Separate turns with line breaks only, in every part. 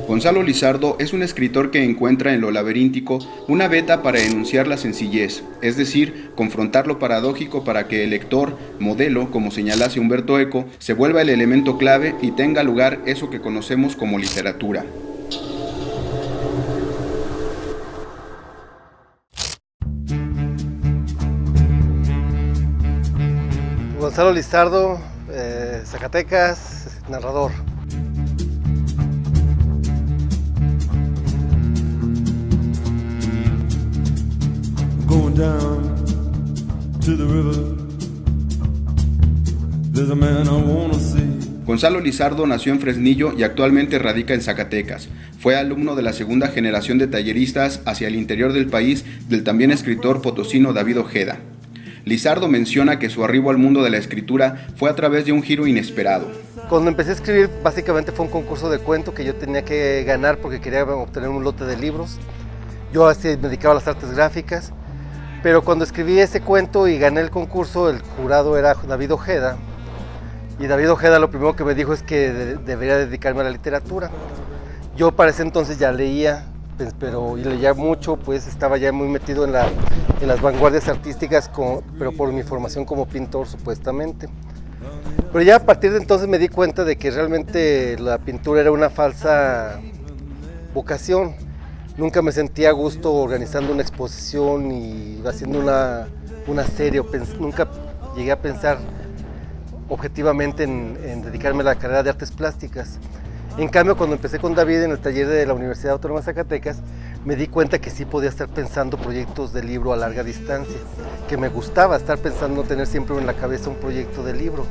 Gonzalo Lizardo es un escritor que encuentra en lo laberíntico una veta para enunciar la sencillez, es decir, confrontar lo paradójico para que el lector, modelo, como señalase Humberto Eco, se vuelva el elemento clave y tenga lugar eso que conocemos como literatura.
Gonzalo Lizardo, Zacatecas, narrador.
Going down to the river. There's a man I wanna see.
Gonzalo Lizardo nació en Fresnillo y actualmente radica en Zacatecas. Fue alumno de la segunda generación de talleristas hacia el interior del país del también escritor potosino David Ojeda. Lizardo menciona que su arribo al mundo de la escritura fue a través de un giro inesperado.
Cuando empecé a escribir, básicamente fue un concurso de cuento que yo tenía que ganar porque quería obtener un lote de libros. Yo me dedicaba a las artes gráficas, pero cuando escribí ese cuento y gané el concurso, el jurado era David Ojeda. Y David Ojeda lo primero que me dijo es que debería dedicarme a la literatura. Yo para ese entonces ya leía, y leía mucho, pues estaba ya muy metido en las vanguardias artísticas, pero por mi formación como pintor supuestamente. Pero ya a partir de entonces me di cuenta de que realmente la pintura era una falsa vocación. Nunca me sentía a gusto organizando una exposición y haciendo una serie, nunca llegué a pensar objetivamente en dedicarme a la carrera de artes plásticas. En cambio, cuando empecé con David en el taller de la Universidad Autónoma de Zacatecas, me di cuenta que sí podía estar pensando proyectos de libro a larga distancia, que me gustaba estar pensando tener siempre en la cabeza un proyecto de libro.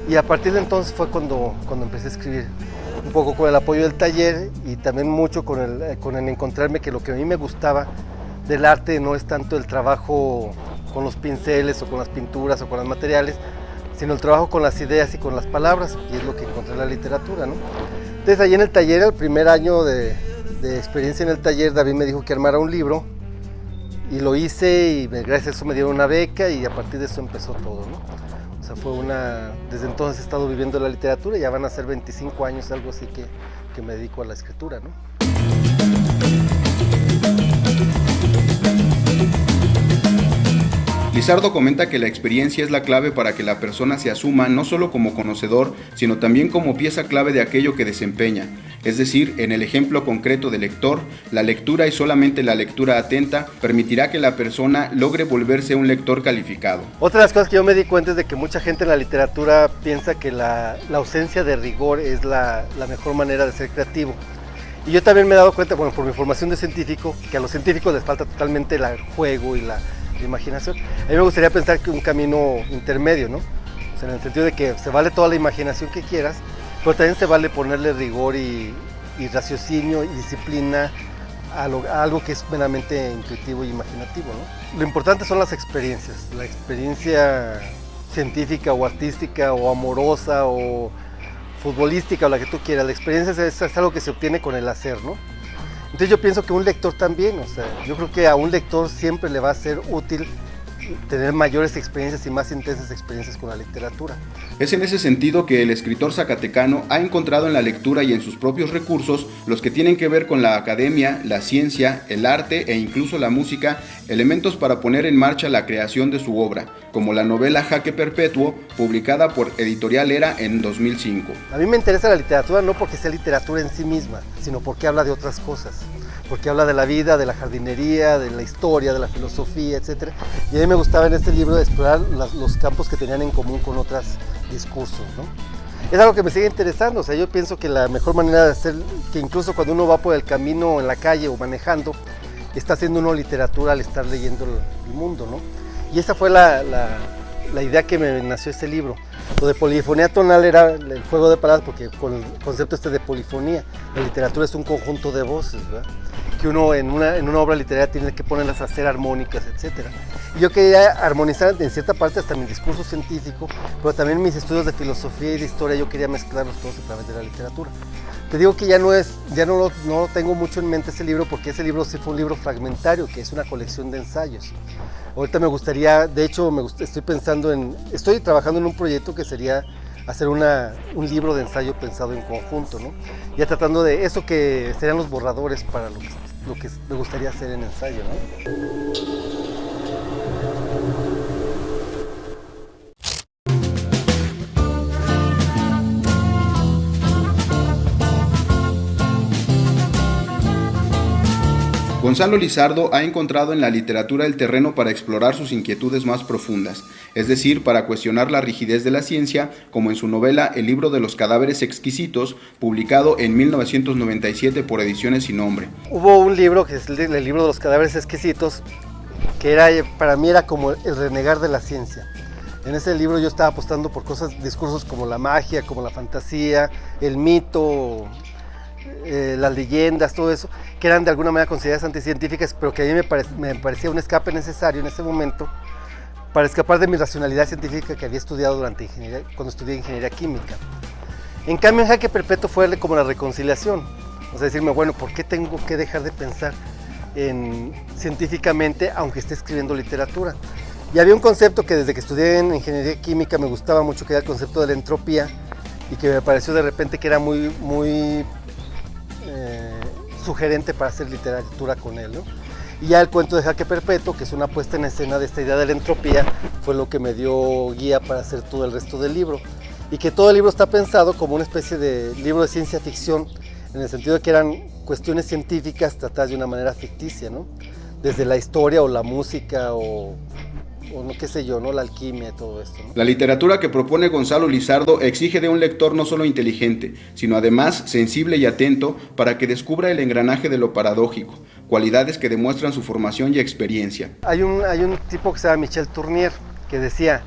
Y a partir de entonces fue cuando empecé a escribir, un poco con el apoyo del taller y también mucho con el encontrarme que lo que a mí me gustaba del arte no es tanto el trabajo con los pinceles o con las pinturas o con los materiales, sino el trabajo con las ideas y con las palabras, y es lo que encontré en la literatura, ¿no? Entonces allí en el taller, el primer año de experiencia en el taller, David me dijo que armara un libro, y lo hice, y gracias a eso me dieron una beca, y a partir de eso empezó todo, ¿no? O sea, desde entonces he estado viviendo la literatura, ya van a ser 25 años, algo así que me dedico a la escritura, ¿no?
Lizardo comenta que la experiencia es la clave para que la persona se asuma no solo como conocedor, sino también como pieza clave de aquello que desempeña. Es decir, en el ejemplo concreto del lector, la lectura y solamente la lectura atenta permitirá que la persona logre volverse un lector calificado.
Otra de las cosas que yo me di cuenta es de que mucha gente en la literatura piensa que la ausencia de rigor es la mejor manera de ser creativo. Y yo también me he dado cuenta, bueno, por mi formación de científico, que a los científicos les falta totalmente el juego y la imaginación. A mí me gustaría pensar que un camino intermedio, ¿no? O sea, en el sentido de que se vale toda la imaginación que quieras, pero también se vale ponerle rigor y raciocinio y disciplina a algo que es meramente intuitivo y imaginativo, ¿no? Lo importante son las experiencias, la experiencia científica o artística o amorosa o futbolística o la que tú quieras. La experiencia es algo que se obtiene con el hacer, ¿no? Entonces yo pienso que un lector también, o sea, yo creo que a un lector siempre le va a ser útil tener mayores experiencias y más intensas experiencias con la literatura.
Es en ese sentido que el escritor zacatecano ha encontrado en la lectura y en sus propios recursos, los que tienen que ver con la academia, la ciencia, el arte e incluso la música, elementos para poner en marcha la creación de su obra, como la novela Jaque Perpetuo, publicada por Editorial Era en 2005.
A mí me interesa la literatura no porque sea literatura en sí misma, sino porque habla de otras cosas. Porque habla de la vida, de la jardinería, de la historia, de la filosofía, etc. Y a mí me gustaba en este libro explorar los campos que tenían en común con otros discursos, ¿no? Es algo que me sigue interesando, o sea, yo pienso que la mejor manera de hacer, que incluso cuando uno va por el camino en la calle o manejando, está haciendo uno literatura al estar leyendo el mundo, ¿no? Y esa fue la idea que me nació este libro. Lo de polifonía tonal era el juego de palabras, porque con el concepto de polifonía, la literatura es un conjunto de voces, ¿verdad? Que uno en una obra literaria tiene que ponerlas a ser armónicas, etc. Y yo quería armonizar en cierta parte hasta mi discurso científico, pero también mis estudios de filosofía y de historia, yo quería mezclarlos todos a través de la literatura. Te digo que ya no lo tengo mucho en mente ese libro, porque ese libro sí fue un libro fragmentario, que es una colección de ensayos. Ahorita me gustaría, de hecho estoy trabajando en un proyecto que sería hacer un libro de ensayo pensado en conjunto, ¿no? Ya tratando de eso que serían los borradores para lo que me gustaría hacer en ensayo, ¿no?
Gonzalo Lizardo ha encontrado en la literatura el terreno para explorar sus inquietudes más profundas, es decir, para cuestionar la rigidez de la ciencia, como en su novela El libro de los cadáveres exquisitos, publicado en 1997 por Ediciones Sin Nombre.
Hubo un libro, que es el libro de los cadáveres exquisitos, que para mí era como el renegar de la ciencia. En ese libro yo estaba apostando por discursos como la magia, como la fantasía, el mito, las leyendas, todo eso, que eran de alguna manera consideradas anticientíficas, pero que a mí me parecía un escape necesario en ese momento para escapar de mi racionalidad científica que había estudiado cuando estudié ingeniería química. En cambio, en Jaque Perpetuo fue como la reconciliación, o sea, decirme, bueno, ¿por qué tengo que dejar de pensar científicamente aunque esté escribiendo literatura? Y había un concepto que desde que estudié en ingeniería química me gustaba mucho, que era el concepto de la entropía, y que me pareció de repente que era muy sugerente para hacer literatura con él, ¿no? Y ya el cuento de Jaque Perpetuo, que es una puesta en escena de esta idea de la entropía, fue lo que me dio guía para hacer todo el resto del libro. Y que todo el libro está pensado como una especie de libro de ciencia ficción, en el sentido de que eran cuestiones científicas tratadas de una manera ficticia, ¿no? Desde la historia o la música o no, qué sé yo, ¿no? La alquimia y todo esto, ¿no?
La literatura que propone Gonzalo Lizardo exige de un lector no solo inteligente, sino además sensible y atento para que descubra el engranaje de lo paradójico, cualidades que demuestran su formación y experiencia.
Hay un tipo que se llama Michel Tournier, que decía,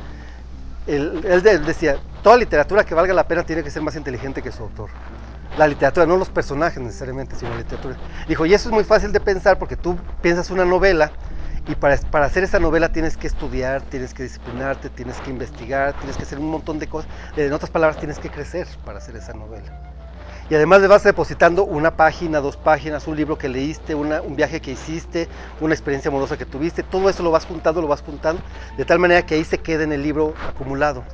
él decía, toda literatura que valga la pena tiene que ser más inteligente que su autor. La literatura, no los personajes necesariamente, sino la literatura. Dijo, y eso es muy fácil de pensar porque tú piensas una novela, y para hacer esa novela tienes que estudiar, tienes que disciplinarte, tienes que investigar, tienes que hacer un montón de cosas. En otras palabras, tienes que crecer para hacer esa novela. Y además le vas depositando una página, 2 páginas, un libro que leíste, un viaje que hiciste, una experiencia amorosa que tuviste. Todo eso lo vas juntando, de tal manera que ahí se quede en el libro acumulado.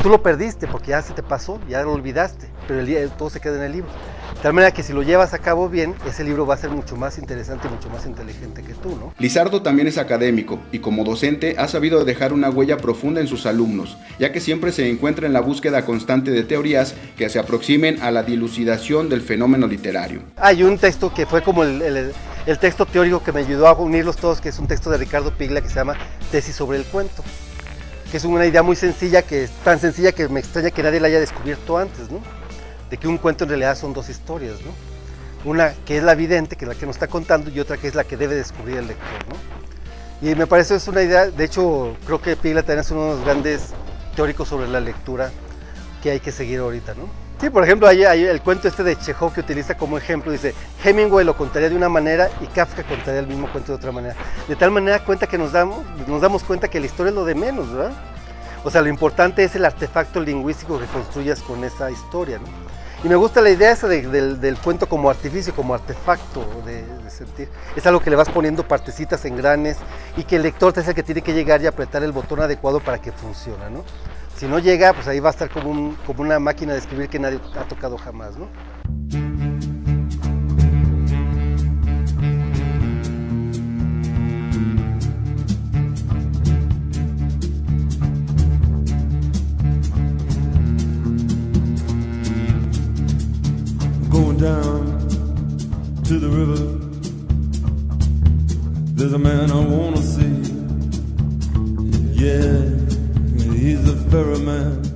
Tú lo perdiste porque ya se te pasó, ya lo olvidaste, pero todo se queda en el libro. De tal manera que si lo llevas a cabo bien, ese libro va a ser mucho más interesante y mucho más inteligente que tú, ¿no?
Lizardo también es académico y como docente ha sabido dejar una huella profunda en sus alumnos, ya que siempre se encuentra en la búsqueda constante de teorías que se aproximen a la dilucidación del fenómeno literario.
Hay un texto que fue como el texto teórico que me ayudó a unirlos todos, que es un texto de Ricardo Piglia que se llama Tesis sobre el cuento, que es una idea muy sencilla, que es tan sencilla que me extraña que nadie la haya descubierto antes, ¿no? De que un cuento en realidad son 2 historias, ¿no? Una que es la vidente, que es la que nos está contando, y otra que es la que debe descubrir el lector, ¿no? Y me parece es una idea, de hecho creo que Piglia también es uno de los grandes teóricos sobre la lectura que hay que seguir ahorita, ¿no? Sí, por ejemplo, hay el cuento de Chekhov que utiliza como ejemplo, dice, Hemingway lo contaría de una manera y Kafka contaría el mismo cuento de otra manera. De tal manera cuenta que nos damos cuenta que la historia es lo de menos, ¿verdad? O sea, lo importante es el artefacto lingüístico que construyas con esa historia, ¿no? Y me gusta la idea esa del cuento como artificio, como artefacto de sentir. Es algo que le vas poniendo partecitas, engranes, y que el lector es el que tiene que llegar y apretar el botón adecuado para que funcione, ¿no? Si no llega, pues ahí va a estar como una máquina de escribir que nadie ha tocado jamás, ¿no?
Going down to the river, there's a man I wanna see. Yeah, he's a ferryman.